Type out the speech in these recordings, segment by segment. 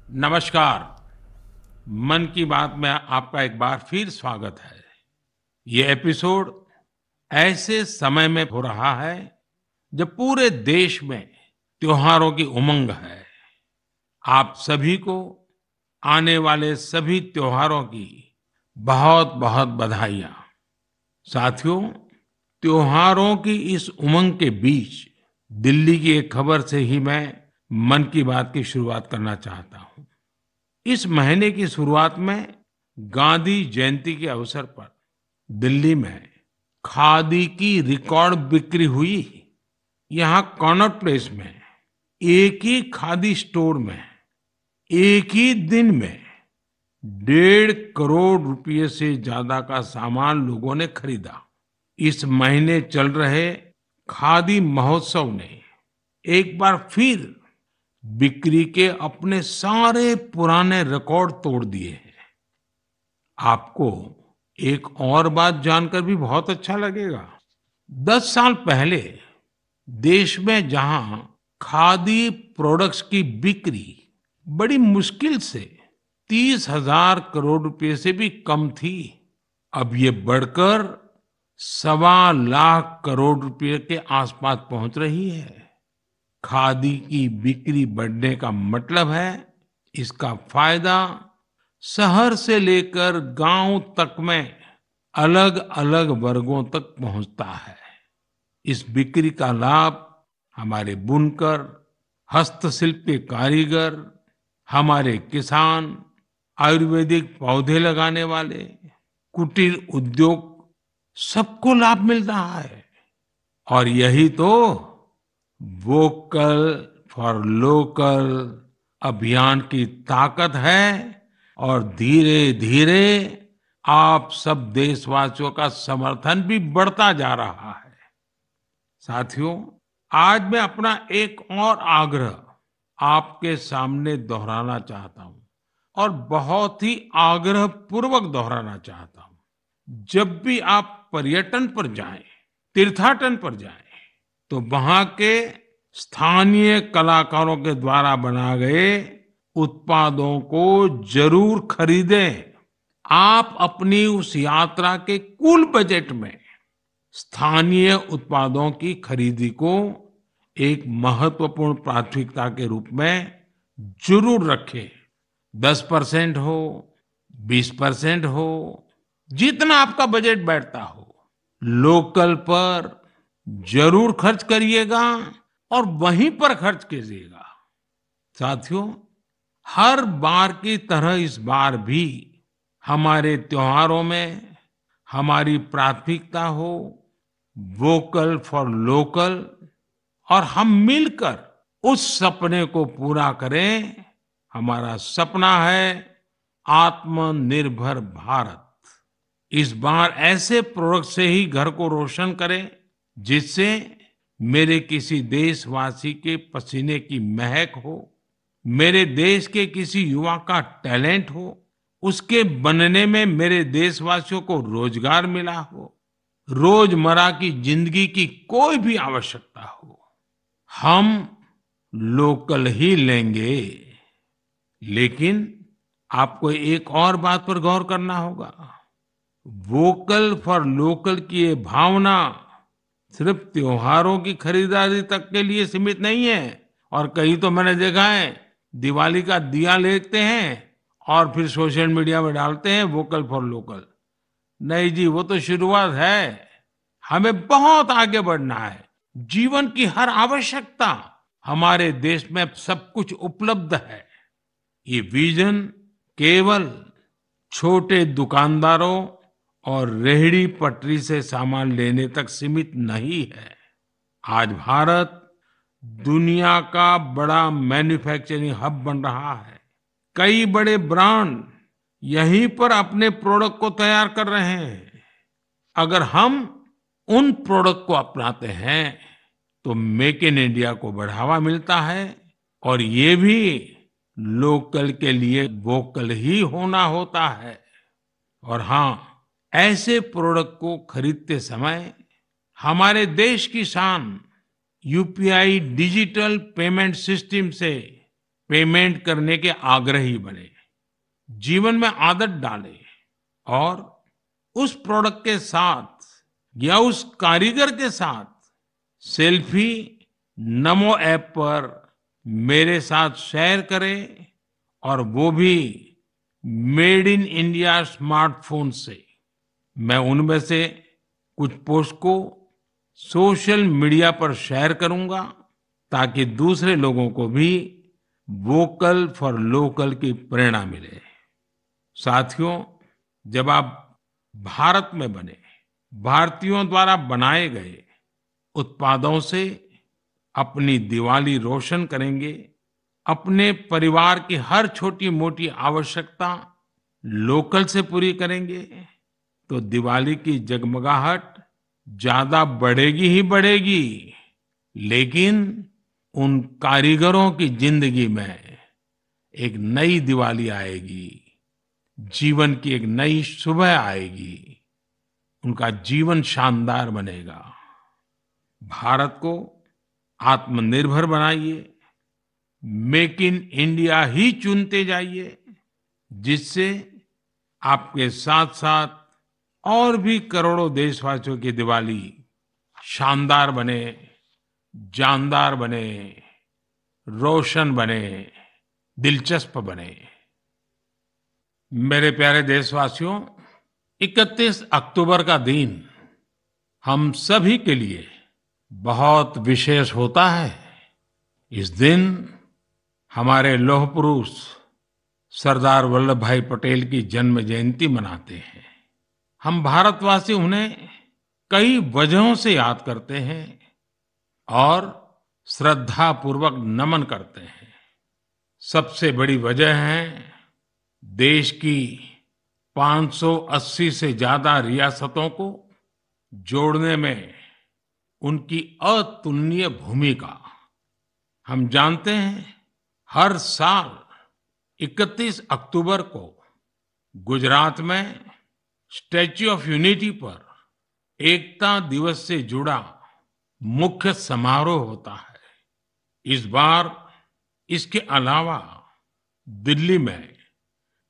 नमस्कार। मन की बात में आपका एक बार फिर स्वागत है। ये एपिसोड ऐसे समय में हो रहा है जब पूरे देश में त्योहारों की उमंग है। आप सभी को आने वाले सभी त्योहारों की बहुत बहुत बधाइयाँ। साथियों, त्योहारों की इस उमंग के बीच दिल्ली की एक खबर से ही मैं मन की बात की शुरुआत करना चाहता हूँ। इस महीने की शुरुआत में गांधी जयंती के अवसर पर दिल्ली में खादी की रिकॉर्ड बिक्री हुई। यहाँ कनॉट प्लेस में एक ही खादी स्टोर में एक ही दिन में 1.5 करोड़ रुपए से ज्यादा का सामान लोगों ने खरीदा। इस महीने चल रहे खादी महोत्सव ने एक बार फिर बिक्री के अपने सारे पुराने रिकॉर्ड तोड़ दिए हैं। आपको एक और बात जानकर भी बहुत अच्छा लगेगा। 10 साल पहले देश में जहां खादी प्रोडक्ट्स की बिक्री बड़ी मुश्किल से 30,000 करोड़ रुपए से भी कम थी, अब ये बढ़कर 1.25 लाख करोड़ रुपए के आसपास पहुंच रही है। खादी की बिक्री बढ़ने का मतलब है इसका फायदा शहर से लेकर गांव तक में अलग अलग वर्गों तक पहुंचता है। इस बिक्री का लाभ हमारे बुनकर, हस्तशिल्प के कारीगर, हमारे किसान, आयुर्वेदिक पौधे लगाने वाले, कुटीर उद्योग सबको लाभ मिल रहा है। और यही तो वोकल फॉर लोकल अभियान की ताकत है। और धीरे धीरे आप सब देशवासियों का समर्थन भी बढ़ता जा रहा है। साथियों, आज मैं अपना एक और आग्रह आपके सामने दोहराना चाहता हूं और बहुत ही आग्रह पूर्वक दोहराना चाहता हूं। जब भी आप पर्यटन पर जाएं, तीर्थाटन पर जाएं, तो वहां के स्थानीय कलाकारों के द्वारा बनाए गए उत्पादों को जरूर खरीदें। आप अपनी उस यात्रा के कुल बजट में स्थानीय उत्पादों की खरीदी को एक महत्वपूर्ण प्राथमिकता के रूप में जरूर रखें। 10% हो, 20% हो, जितना आपका बजट बैठता हो, लोकल पर जरूर खर्च करिएगा और वहीं पर खर्च कीजिएगा। साथियों, हर बार की तरह इस बार भी हमारे त्योहारों में हमारी प्राथमिकता हो वोकल फॉर लोकल, और हम मिलकर उस सपने को पूरा करें। हमारा सपना है आत्मनिर्भर भारत। इस बार ऐसे प्रोडक्ट से ही घर को रोशन करें जिससे मेरे किसी देशवासी के पसीने की महक हो, मेरे देश के किसी युवा का टैलेंट हो, उसके बनने में मेरे देशवासियों को रोजगार मिला हो, रोजमर्रा की जिंदगी की कोई भी आवश्यकता हो, हम लोकल ही लेंगे। लेकिन आपको एक और बात पर गौर करना होगा। वोकल फॉर लोकल की ये भावना सिर्फ त्योहारों की खरीदारी तक के लिए सीमित नहीं है। और कहीं तो मैंने देखा है दिवाली का दिया लेते हैं और फिर सोशल मीडिया में डालते हैं वोकल फॉर लोकल। नहीं जी, वो तो शुरुआत है। हमें बहुत आगे बढ़ना है। जीवन की हर आवश्यकता हमारे देश में सब कुछ उपलब्ध है। ये विजन केवल छोटे दुकानदारों और रेहड़ी पटरी से सामान लेने तक सीमित नहीं है। आज भारत दुनिया का बड़ा मैन्युफैक्चरिंग हब बन रहा है। कई बड़े ब्रांड यहीं पर अपने प्रोडक्ट को तैयार कर रहे हैं। अगर हम उन प्रोडक्ट को अपनाते हैं तो मेक इन इंडिया को बढ़ावा मिलता है और ये भी लोकल के लिए वोकल ही होना होता है। और हाँ, ऐसे प्रोडक्ट को खरीदते समय हमारे देश की शान यूपीआई डिजिटल पेमेंट सिस्टम से पेमेंट करने के आग्रही बने, जीवन में आदत डालें और उस प्रोडक्ट के साथ या उस कारीगर के साथ सेल्फी नमो ऐप पर मेरे साथ शेयर करें और वो भी मेड इन इंडिया स्मार्टफोन से। मैं उनमें से कुछ पोस्ट को सोशल मीडिया पर शेयर करूंगा ताकि दूसरे लोगों को भी वोकल फॉर लोकल की प्रेरणा मिले। साथियों, जब आप भारत में बने भारतीयों द्वारा बनाए गए उत्पादों से अपनी दिवाली रोशन करेंगे, अपने परिवार की हर छोटी मोटी आवश्यकता लोकल से पूरी करेंगे, तो दिवाली की जगमगाहट ज्यादा बढ़ेगी ही बढ़ेगी, लेकिन उन कारीगरों की जिंदगी में एक नई दिवाली आएगी, जीवन की एक नई सुबह आएगी, उनका जीवन शानदार बनेगा। भारत को आत्मनिर्भर बनाइए, मेक इन इंडिया ही चुनते जाइए, जिससे आपके साथ साथ और भी करोड़ों देशवासियों की दिवाली शानदार बने, जानदार बने, रोशन बने, दिलचस्प बने। मेरे प्यारे देशवासियों, 31 अक्टूबर का दिन हम सभी के लिए बहुत विशेष होता है। इस दिन हमारे लौह पुरुष सरदार वल्लभ भाई पटेल की जन्म जयंती मनाते हैं। हम भारतवासी उन्हें कई वजहों से याद करते हैं और श्रद्धा पूर्वक नमन करते हैं। सबसे बड़ी वजह है देश की 580 से ज्यादा रियासतों को जोड़ने में उनकी अतुलनीय भूमिका। हम जानते हैं हर साल 31 अक्टूबर को गुजरात में स्टैच्यू ऑफ यूनिटी पर एकता दिवस से जुड़ा मुख्य समारोह होता है। इस बार इसके अलावा दिल्ली में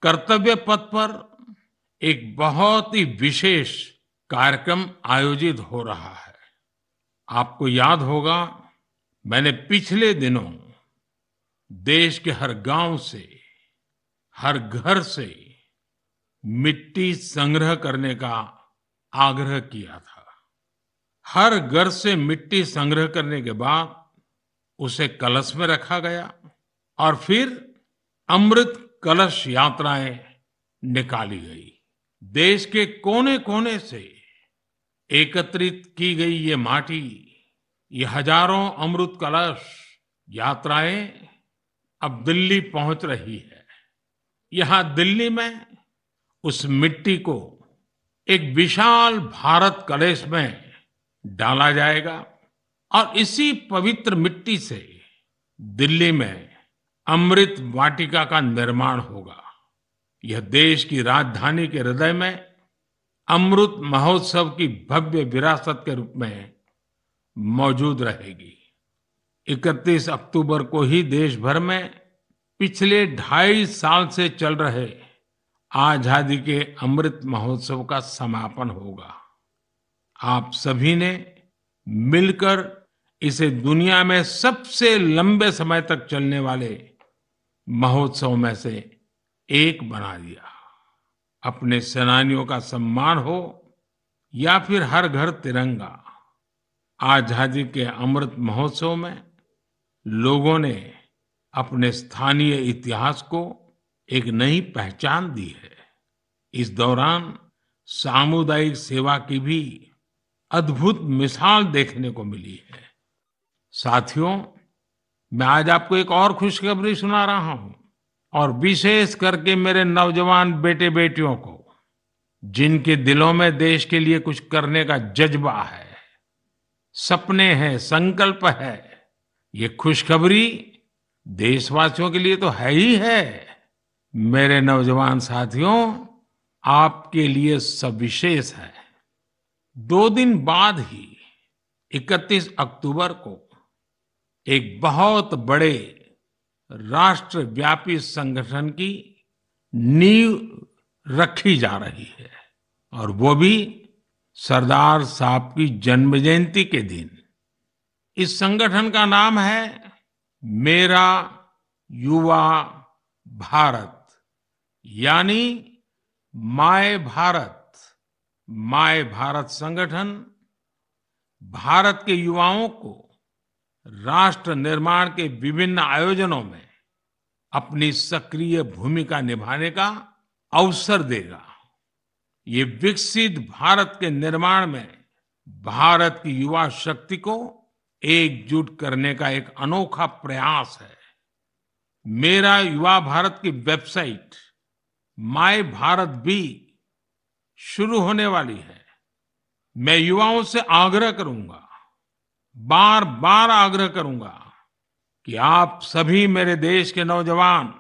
कर्तव्य पथ पर एक बहुत ही विशेष कार्यक्रम आयोजित हो रहा है। आपको याद होगा, मैंने पिछले दिनों देश के हर गांव से, हर घर से मिट्टी संग्रह करने का आग्रह किया था। हर घर से मिट्टी संग्रह करने के बाद उसे कलश में रखा गया और फिर अमृत कलश यात्राएं निकाली गई। देश के कोने कोने से एकत्रित की गई ये माटी, ये हजारों अमृत कलश यात्राएं अब दिल्ली पहुंच रही है। यहां दिल्ली में उस मिट्टी को एक विशाल भारत कलश में डाला जाएगा और इसी पवित्र मिट्टी से दिल्ली में अमृत वाटिका का निर्माण होगा। यह देश की राजधानी के हृदय में अमृत महोत्सव की भव्य विरासत के रूप में मौजूद रहेगी। 31 अक्टूबर को ही देश भर में पिछले 2.5 साल से चल रहे आजादी के अमृत महोत्सव का समापन होगा। आप सभी ने मिलकर इसे दुनिया में सबसे लंबे समय तक चलने वाले महोत्सव में से एक बना दिया। अपने सेनानियों का सम्मान हो या फिर हर घर तिरंगा, आजादी के अमृत महोत्सव में लोगों ने अपने स्थानीय इतिहास को एक नई पहचान दी है। इस दौरान सामुदायिक सेवा की भी अद्भुत मिसाल देखने को मिली है। साथियों, मैं आज आपको एक और खुशखबरी सुना रहा हूं और विशेष करके मेरे नौजवान बेटे बेटियों को, जिनके दिलों में देश के लिए कुछ करने का जज्बा है, सपने हैं, संकल्प है। ये खुशखबरी देशवासियों के लिए तो है ही है। मेरे नौजवान साथियों, आपके लिए सविशेष है। 2 दिन बाद ही 31 अक्टूबर को एक बहुत बड़े राष्ट्रव्यापी संगठन की नींव रखी जा रही है, और वो भी सरदार साहब की जन्म जयंती के दिन। इस संगठन का नाम है मेरा युवा भारत, यानी माय भारत। माय भारत संगठन भारत के युवाओं को राष्ट्र निर्माण के विभिन्न आयोजनों में अपनी सक्रिय भूमिका निभाने का अवसर देगा। ये विकसित भारत के निर्माण में भारत की युवा शक्ति को एकजुट करने का एक अनोखा प्रयास है। मेरा युवा भारत की वेबसाइट माय भारत भी शुरू होने वाली है। मैं युवाओं से आग्रह करूंगा, बार बार आग्रह करूंगा कि आप सभी मेरे देश के नौजवान,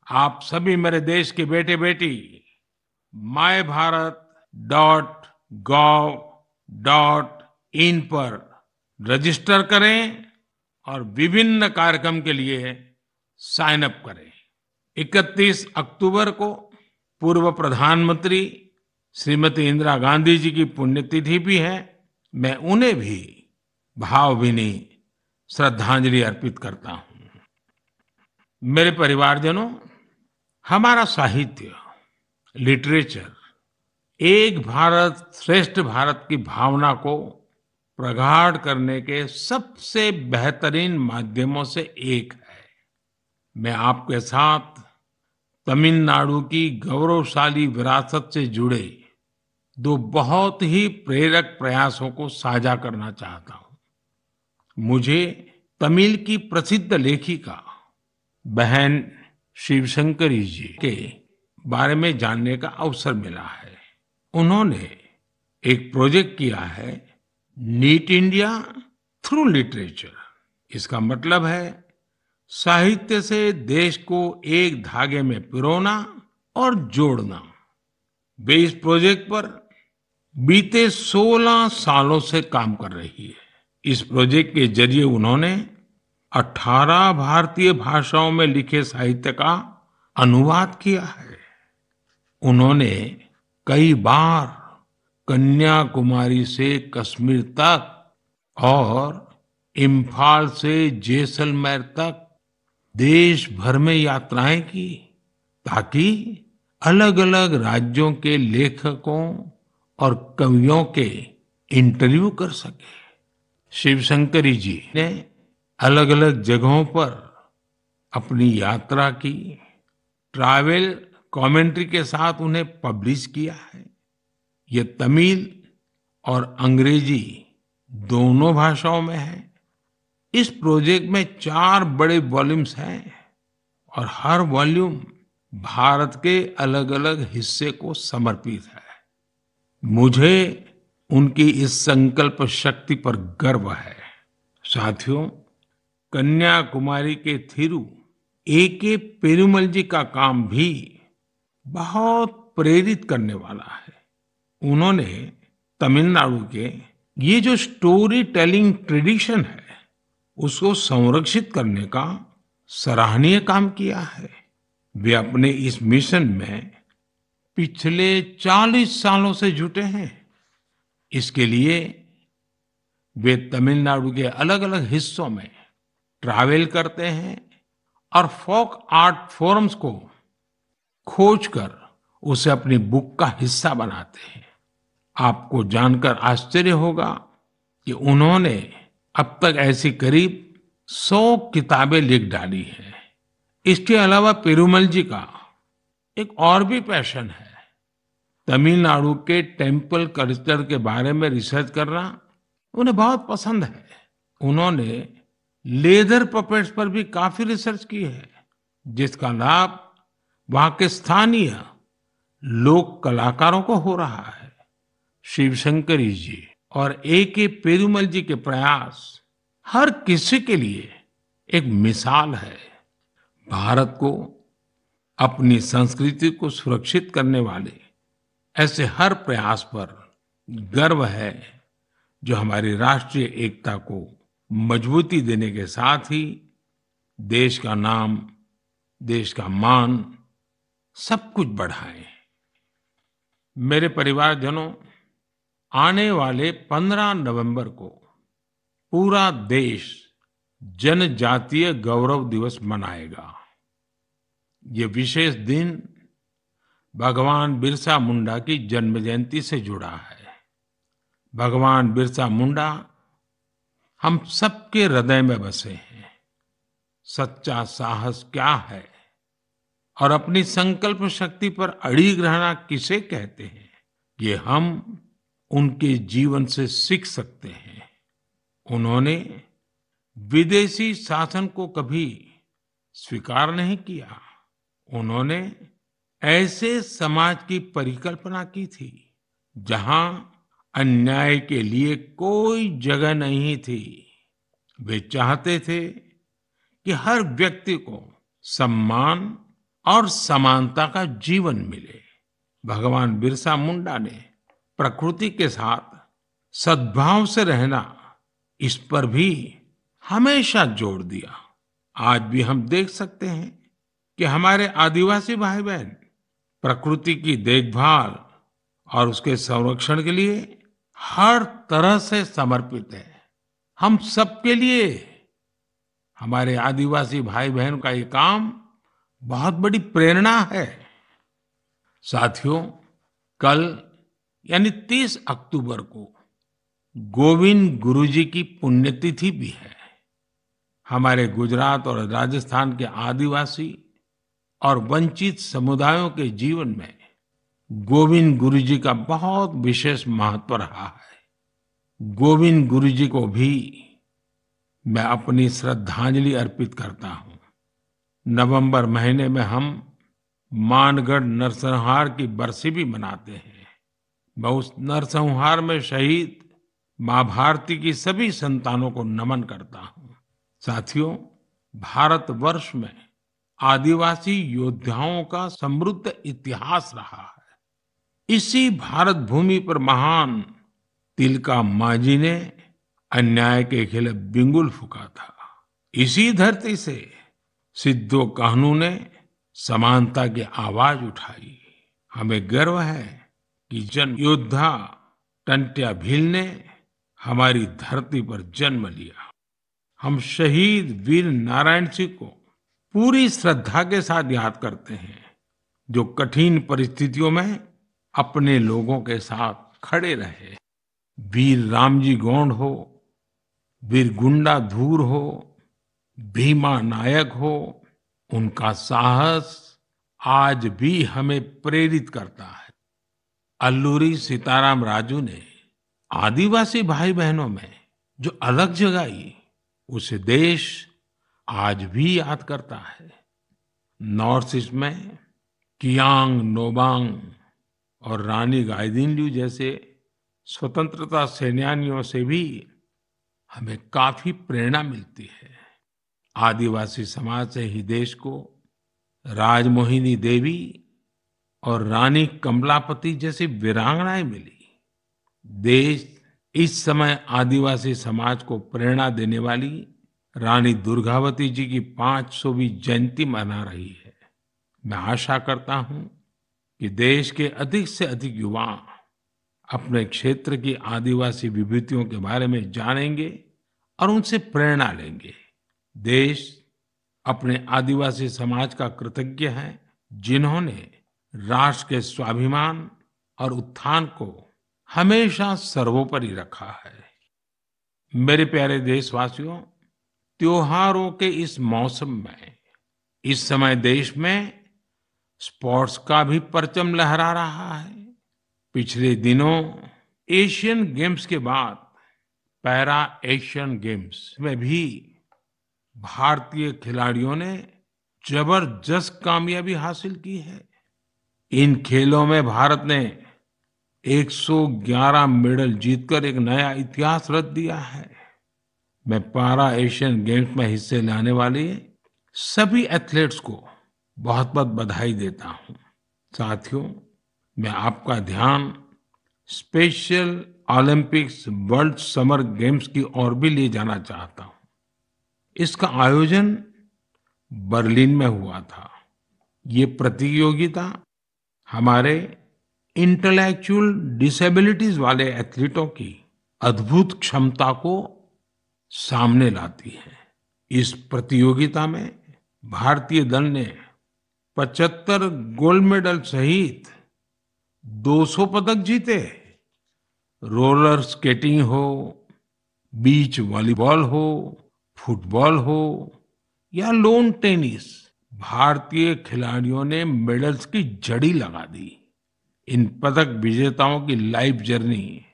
आप सभी मेरे देश के बेटे बेटी MyBharat.gov.in पर रजिस्टर करें और विभिन्न कार्यक्रम के लिए साइन अप करें। 31 अक्टूबर को पूर्व प्रधानमंत्री श्रीमती इंदिरा गांधी जी की पुण्यतिथि भी है। मैं उन्हें भी भावभीनी श्रद्धांजलि अर्पित करता हूं। मेरे परिवारजनों, हमारा साहित्य, लिटरेचर एक भारत श्रेष्ठ भारत की भावना को प्रगाढ़ करने के सबसे बेहतरीन माध्यमों से एक है। मैं आपके साथ तमिलनाडु की गौरवशाली विरासत से जुड़े दो बहुत ही प्रेरक प्रयासों को साझा करना चाहता हूं। मुझे तमिल की प्रसिद्ध लेखिका बहन शिवशंकरी जी के बारे में जानने का अवसर मिला है। उन्होंने एक प्रोजेक्ट किया है, नीट इंडिया थ्रू लिटरेचर। इसका मतलब है साहित्य से देश को एक धागे में पिरोना और जोड़ना। वे इस प्रोजेक्ट पर बीते 16 सालों से काम कर रही है। इस प्रोजेक्ट के जरिए उन्होंने 18 भारतीय भाषाओं में लिखे साहित्य का अनुवाद किया है। उन्होंने कई बार कन्याकुमारी से कश्मीर तक और इम्फाल से जैसलमेर तक देश भर में यात्राएं की, ताकि अलग अलग राज्यों के लेखकों और कवियों के इंटरव्यू कर सके। शिवशंकरी जी ने अलग अलग जगहों पर अपनी यात्रा की, ट्रैवल कमेंट्री के साथ उन्हें पब्लिश किया है। ये तमिल और अंग्रेजी दोनों भाषाओं में है। इस प्रोजेक्ट में 4 बड़े वॉल्यूम्स हैं और हर वॉल्यूम भारत के अलग अलग हिस्से को समर्पित है। मुझे उनकी इस संकल्प शक्ति पर गर्व है। साथियों, कन्याकुमारी के थिरु A.K. पेरुमल जी का काम भी बहुत प्रेरित करने वाला है। उन्होंने तमिलनाडु के ये जो स्टोरी टेलिंग ट्रेडिशन है, उसको संरक्षित करने का सराहनीय काम किया है। वे अपने इस मिशन में पिछले 40 सालों से जुटे हैं। इसके लिए वे तमिलनाडु के अलग अलग हिस्सों में ट्रैवल करते हैं और फोक आर्ट फोरम्स को खोजकर उसे अपनी बुक का हिस्सा बनाते हैं। आपको जानकर आश्चर्य होगा कि उन्होंने अब तक ऐसी करीब 100 किताबें लिख डाली हैं। इसके अलावा पेरुमल जी का एक और भी पैशन है। तमिलनाडु के टेम्पल कल्चर के बारे में रिसर्च करना उन्हें बहुत पसंद है। उन्होंने लेदर पपेट्स पर भी काफी रिसर्च की है, जिसका लाभ वहां के स्थानीय लोक कलाकारों को हो रहा है। शिवशंकरी जी और A.K. पेरुमल जी के प्रयास हर किसी के लिए एक मिसाल है। भारत को अपनी संस्कृति को सुरक्षित करने वाले ऐसे हर प्रयास पर गर्व है, जो हमारी राष्ट्रीय एकता को मजबूती देने के साथ ही देश का नाम, देश का मान सब कुछ बढ़ाएं। मेरे परिवारजनों, आने वाले 15 नवंबर को पूरा देश जनजातीय गौरव दिवस मनाएगा। ये विशेष दिन भगवान बिरसा मुंडा की जन्म जयंती से जुड़ा है। भगवान बिरसा मुंडा हम सबके हृदय में बसे हैं। सच्चा साहस क्या है और अपनी संकल्प शक्ति पर अड़िग रहना किसे कहते हैं, ये हम उनके जीवन से सीख सकते हैं। उन्होंने विदेशी शासन को कभी स्वीकार नहीं किया। उन्होंने ऐसे समाज की परिकल्पना की थी जहां अन्याय के लिए कोई जगह नहीं थी। वे चाहते थे कि हर व्यक्ति को सम्मान और समानता का जीवन मिले। भगवान बिरसा मुंडा ने प्रकृति के साथ सद्भाव से रहना, इस पर भी हमेशा जोर दिया। आज भी हम देख सकते हैं कि हमारे आदिवासी भाई बहन प्रकृति की देखभाल और उसके संरक्षण के लिए हर तरह से समर्पित है। हम सबके लिए हमारे आदिवासी भाई बहन का ये काम बहुत बड़ी प्रेरणा है। साथियों, कल यानी 30 अक्टूबर को गोविंद गुरु जी की पुण्यतिथि भी है। हमारे गुजरात और राजस्थान के आदिवासी और वंचित समुदायों के जीवन में गोविंद गुरु जी का बहुत विशेष महत्व रहा है। गोविंद गुरु जी को भी मैं अपनी श्रद्धांजलि अर्पित करता हूँ। नवंबर महीने में हम मानगढ़ नरसंहार की बरसी भी मनाते हैं। मैं उस नरसंहार में शहीद माँ भारती की सभी संतानों को नमन करता हूँ। साथियों, भारतवर्ष में आदिवासी योद्धाओं का समृद्ध इतिहास रहा है। इसी भारत भूमि पर महान तिलका मांझी ने अन्याय के खिलाफ बिंगुल फूंका था। इसी धरती से सिद्धो कान्हू ने समानता की आवाज उठाई। हमें गर्व है कि जन योद्धा टंट्या भील ने हमारी धरती पर जन्म लिया। हम शहीद वीर नारायण सिंह को पूरी श्रद्धा के साथ याद करते हैं, जो कठिन परिस्थितियों में अपने लोगों के साथ खड़े रहे। वीर रामजी गोंड हो, वीर गुंडा धूर हो, भीमा नायक हो, उनका साहस आज भी हमें प्रेरित करता है। अल्लूरी सीताराम राजू ने आदिवासी भाई बहनों में जो अलग जगाई, उसे देश आज भी याद करता है। नॉर्थ ईस्ट में कियांग नोबांग और रानी गाइदिन्ल्यू जैसे स्वतंत्रता सेनानियों से भी हमें काफी प्रेरणा मिलती है। आदिवासी समाज से ही देश को राजमोहिनी देवी और रानी कमलापति जैसी वीरांगनाएं मिली। देश इस समय आदिवासी समाज को प्रेरणा देने वाली रानी दुर्गावती जी की 500वीं जयंती मना रही है। मैं आशा करता हूं कि देश के अधिक से अधिक युवा अपने क्षेत्र की आदिवासी विभूतियों के बारे में जानेंगे और उनसे प्रेरणा लेंगे। देश अपने आदिवासी समाज का कृतज्ञ है, जिन्होंने राष्ट्र के स्वाभिमान और उत्थान को हमेशा सर्वोपरि रखा है। मेरे प्यारे देशवासियों, त्योहारों के इस मौसम में इस समय देश में स्पोर्ट्स का भी परचम लहरा रहा है। पिछले दिनों एशियन गेम्स के बाद पैरा एशियन गेम्स में भी भारतीय खिलाड़ियों ने जबरदस्त कामयाबी हासिल की है। इन खेलों में भारत ने 111 मेडल जीतकर एक नया इतिहास रच दिया है। मैं पैरा एशियन गेम्स में हिस्से लेने वाले सभी एथलीट्स को बहुत बहुत बधाई देता हूं। साथियों, मैं आपका ध्यान special Olympics world summer games की ओर भी ले जाना चाहता हूं। इसका आयोजन बर्लिन में हुआ था। ये प्रतियोगिता हमारे इंटेलेक्चुअल डिसेबिलिटीज वाले एथलीटों की अद्भुत क्षमता को सामने लाती है। इस प्रतियोगिता में भारतीय दल ने 75 गोल्ड मेडल सहित 200 पदक जीते। रोलर स्केटिंग हो, बीच वॉलीबॉल हो, फुटबॉल हो या लॉन टेनिस, भारतीय खिलाड़ियों ने मेडल्स की झड़ी लगा दी। इन पदक विजेताओं की लाइफ जर्नी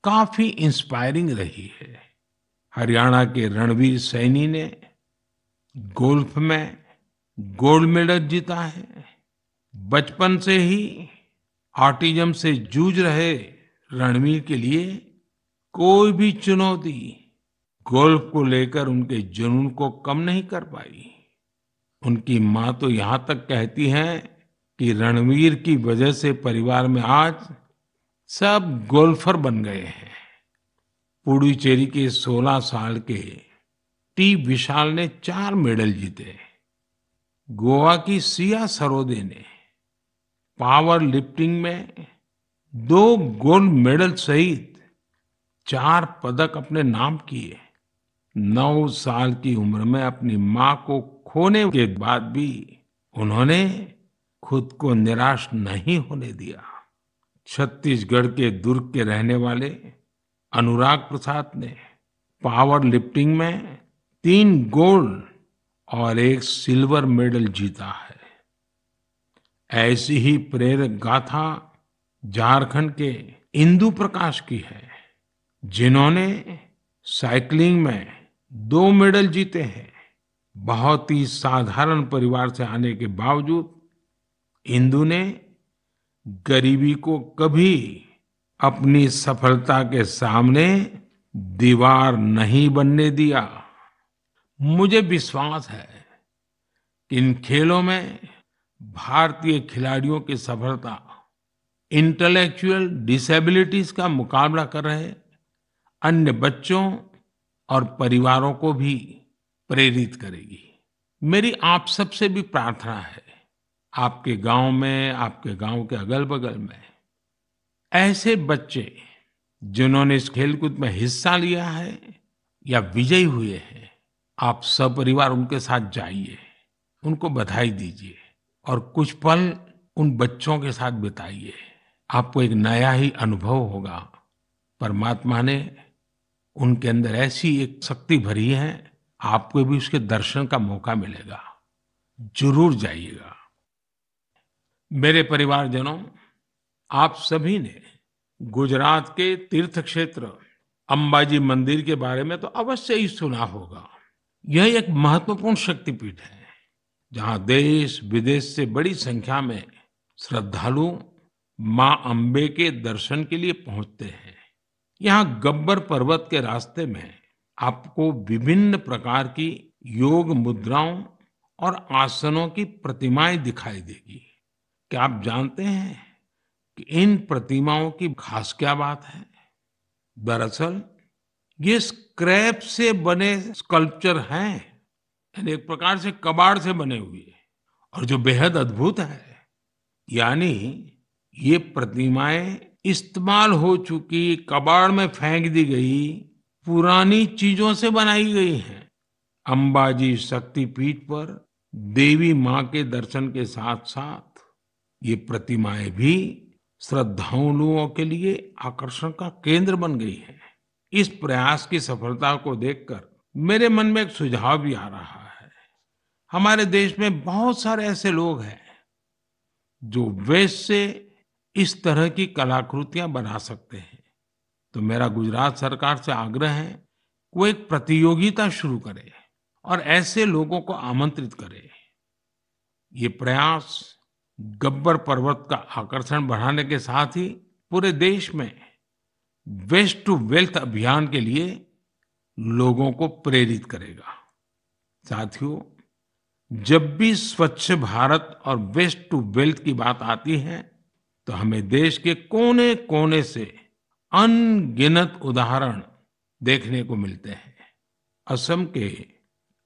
काफी इंस्पायरिंग रही है। हरियाणा के रणवीर सैनी ने गोल्फ में गोल्ड मेडल जीता है। बचपन से ही ऑटिज्म से जूझ रहे रणवीर के लिए कोई भी चुनौती गोल्फ को लेकर उनके जुनून को कम नहीं कर पाई। उनकी माँ तो यहाँ तक कहती हैं कि रणवीर की वजह से परिवार में आज सब गोल्फर बन गए हैं। पुडुचेरी के 16 साल के टी विशाल ने 4 मेडल जीते। गोवा की सिया सरोदे ने पावर लिफ्टिंग में 2 गोल्ड मेडल सहित 4 पदक अपने नाम किए। 9 साल की उम्र में अपनी मां को खोने के बाद भी उन्होंने खुद को निराश नहीं होने दिया। छत्तीसगढ़ के दुर्ग के रहने वाले अनुराग प्रसाद ने पावर लिफ्टिंग में 3 गोल्ड और 1 सिल्वर मेडल जीता है। ऐसी ही प्रेरक गाथा झारखंड के इंदु प्रकाश की है, जिन्होंने साइकिलिंग में 2 मेडल जीते हैं। बहुत ही साधारण परिवार से आने के बावजूद इंदु ने गरीबी को कभी अपनी सफलता के सामने दीवार नहीं बनने दिया। मुझे विश्वास है कि इन खेलों में भारतीय खिलाड़ियों की सफलता इंटेलेक्चुअल डिसेबिलिटीज का मुकाबला कर रहे अन्य बच्चों और परिवारों को भी प्रेरित करेगी। मेरी आप सबसे भी प्रार्थना है, आपके गांव में, आपके गांव के अगल-बगल में ऐसे बच्चे जिन्होंने इस खेलकूद में हिस्सा लिया है या विजयी हुए हैं, आप सपरिवार उनके साथ जाइए, उनको बधाई दीजिए और कुछ पल उन बच्चों के साथ बिताइए। आपको एक नया ही अनुभव होगा। परमात्मा ने उनके अंदर ऐसी एक शक्ति भरी है, आपको भी उसके दर्शन का मौका मिलेगा। जरूर जाइएगा। मेरे परिवारजनों, आप सभी ने गुजरात के तीर्थ क्षेत्र अंबाजी मंदिर के बारे में तो अवश्य ही सुना होगा। यह एक महत्वपूर्ण शक्तिपीठ है, जहां देश विदेश से बड़ी संख्या में श्रद्धालु मां अंबे के दर्शन के लिए पहुंचते हैं। यहाँ गब्बर पर्वत के रास्ते में आपको विभिन्न प्रकार की योग मुद्राओं और आसनों की प्रतिमाएं दिखाई देगी। क्या आप जानते हैं कि इन प्रतिमाओं की खास क्या बात है? दरअसल ये स्क्रैप से बने स्कल्पचर हैं, यानी एक प्रकार से कबाड़ से बने हुए, और जो बेहद अद्भुत है, यानी ये प्रतिमाएं इस्तेमाल हो चुकी, कबाड़ में फेंक दी गई पुरानी चीजों से बनाई गई हैं। अंबाजी शक्तिपीठ पर देवी मां के दर्शन के साथ साथ ये प्रतिमाएं भी श्रद्धालुओं के लिए आकर्षण का केंद्र बन गई है। इस प्रयास की सफलता को देखकर मेरे मन में एक सुझाव भी आ रहा है। हमारे देश में बहुत सारे ऐसे लोग हैं जो वेस्ट से इस तरह की कलाकृतियां बना सकते हैं। तो मेरा गुजरात सरकार से आग्रह है, वो एक प्रतियोगिता शुरू करे और ऐसे लोगों को आमंत्रित करे। ये प्रयास गब्बर पर्वत का आकर्षण बढ़ाने के साथ ही पूरे देश में वेस्ट टू वेल्थ अभियान के लिए लोगों को प्रेरित करेगा। साथियों, जब भी स्वच्छ भारत और वेस्ट टू वेल्थ की बात आती है, तो हमें देश के कोने कोने से अनगिनत उदाहरण देखने को मिलते हैं। असम के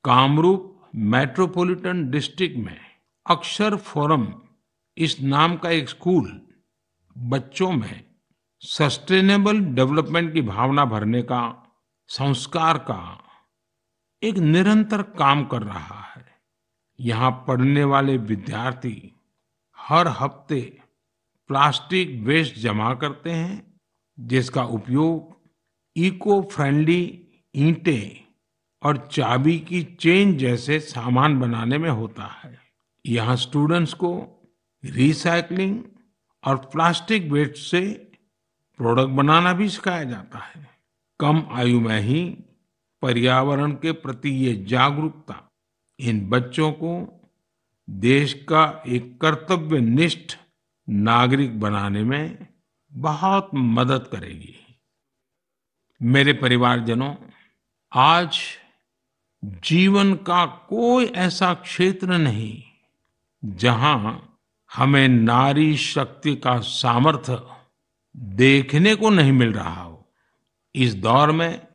कामरूप मेट्रोपॉलिटन डिस्ट्रिक्ट में अक्षर फोरम इस नाम का एक स्कूल बच्चों में सस्टेनेबल डेवलपमेंट की भावना भरने का, संस्कार का एक निरंतर काम कर रहा है। यहाँ पढ़ने वाले विद्यार्थी हर हफ्ते प्लास्टिक वेस्ट जमा करते हैं, जिसका उपयोग इको फ्रेंडली ईंटें और चाबी की चेन जैसे सामान बनाने में होता है। यहाँ स्टूडेंट्स को रिसाइकलिंग और प्लास्टिक वेस्ट से प्रोडक्ट बनाना भी सिखाया जाता है। कम आयु में ही पर्यावरण के प्रति ये जागरूकता इन बच्चों को देश का एक कर्तव्यनिष्ठ नागरिक बनाने में बहुत मदद करेगी। मेरे परिवारजनों, आज जीवन का कोई ऐसा क्षेत्र नहीं जहां हमें नारी शक्ति का सामर्थ्य देखने को नहीं मिल रहा हो। इस दौर में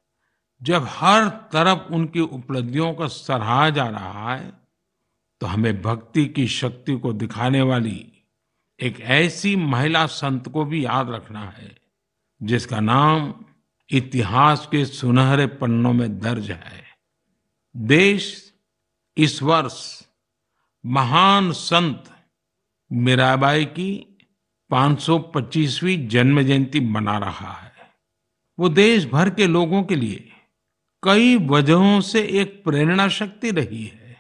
जब हर तरफ उनकी उपलब्धियों को सराहा जा रहा है, तो हमें भक्ति की शक्ति को दिखाने वाली एक ऐसी महिला संत को भी याद रखना है, जिसका नाम इतिहास के सुनहरे पन्नों में दर्ज है। देश इस वर्ष महान संत मीराबाई की 525वीं जन्म जयंती मना रहा है। वो देश भर के लोगों के लिए कई वजहों से एक प्रेरणा शक्ति रही है।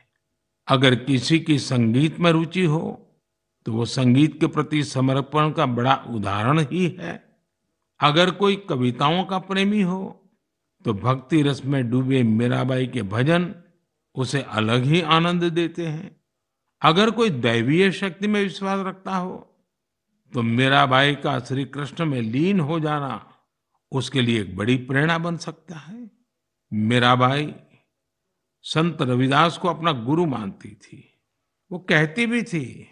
अगर किसी की संगीत में रुचि हो, तो वो संगीत के प्रति समर्पण का बड़ा उदाहरण ही है। अगर कोई कविताओं का प्रेमी हो, तो भक्ति रस में डूबे मीराबाई के भजन उसे अलग ही आनंद देते हैं। अगर कोई दैवीय शक्ति में विश्वास रखता हो, तो मीराबाई का श्री कृष्ण में लीन हो जाना उसके लिए एक बड़ी प्रेरणा बन सकता है। मीराबाई संत रविदास को अपना गुरु मानती थी। वो कहती भी थी,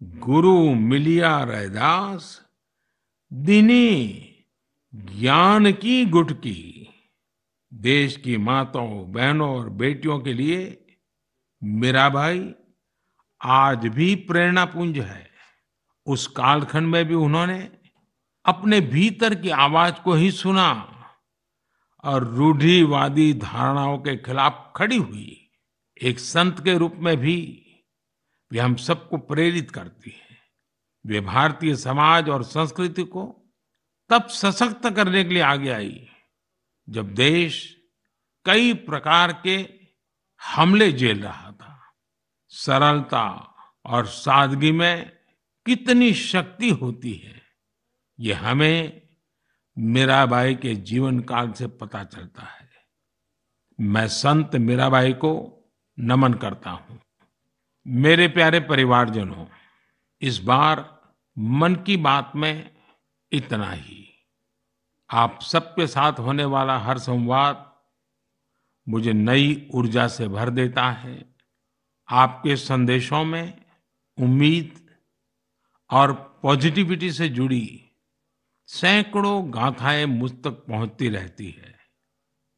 गुरु मिलिया रैदास दीनी ज्ञान की गुटकी। देश की माताओं, बहनों और बेटियों के लिए मीराबाई आज भी प्रेरणा पुंज है। उस कालखंड में भी उन्होंने अपने भीतर की आवाज को ही सुना और रूढ़िवादी धारणाओं के खिलाफ खड़ी हुई। एक संत के रूप में भी वे हम सबको प्रेरित करती है। वे भारतीय समाज और संस्कृति को तब सशक्त करने के लिए आगे आई, जब देश कई प्रकार के हमले झेल रहा था। सरलता और सादगी में कितनी शक्ति होती है, ये हमें मीराबाई के जीवन काल से पता चलता है। मैं संत मीराबाई को नमन करता हूँ। मेरे प्यारे परिवारजनों, इस बार मन की बात में इतना ही। आप सबके साथ होने वाला हर संवाद मुझे नई ऊर्जा से भर देता है। आपके संदेशों में उम्मीद और पॉजिटिविटी से जुड़ी सैकड़ों गाथाएं मुझ तक पहुंचती रहती है।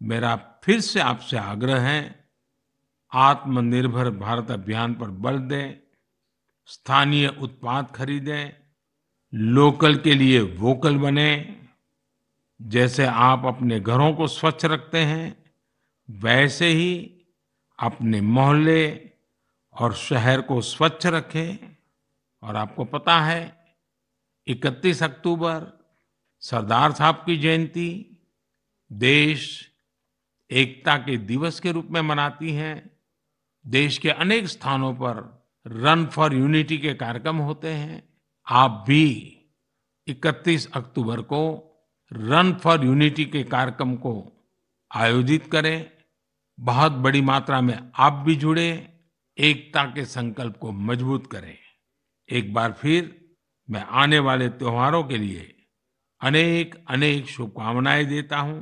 मेरा फिर से आपसे आग्रह है, आत्मनिर्भर भारत अभियान पर बल दें, स्थानीय उत्पाद खरीदें, लोकल के लिए वोकल बने। जैसे आप अपने घरों को स्वच्छ रखते हैं, वैसे ही अपने मोहल्ले और शहर को स्वच्छ रखें। और आपको पता है, 31 अक्टूबर सरदार साहब की जयंती देश एकता के दिवस के रूप में मनाती है। देश के अनेक स्थानों पर रन फॉर यूनिटी के कार्यक्रम होते हैं। आप भी 31 अक्टूबर को रन फॉर यूनिटी के कार्यक्रम को आयोजित करें। बहुत बड़ी मात्रा में आप भी जुड़े, एकता के संकल्प को मजबूत करें। एक बार फिर मैं आने वाले त्योहारों के लिए अनेक अनेक शुभकामनाएं देता हूं।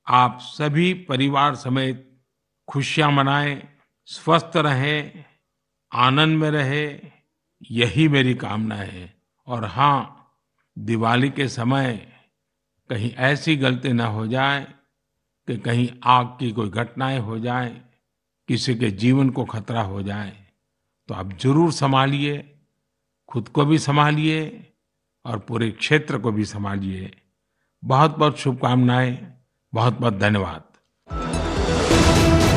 आप सभी परिवार समेत खुशियां मनाएं, स्वस्थ रहें, आनंद में रहें, यही मेरी कामना है। और हाँ, दिवाली के समय कहीं ऐसी गलती न हो जाए कि कहीं आग की कोई घटनाएं हो जाए, किसी के जीवन को खतरा हो जाए तो आप जरूर संभालिए, खुद को भी संभालिए और पूरे क्षेत्र को भी संभालिए। बहुत बहुत शुभकामनाएं, बहुत बहुत धन्यवाद।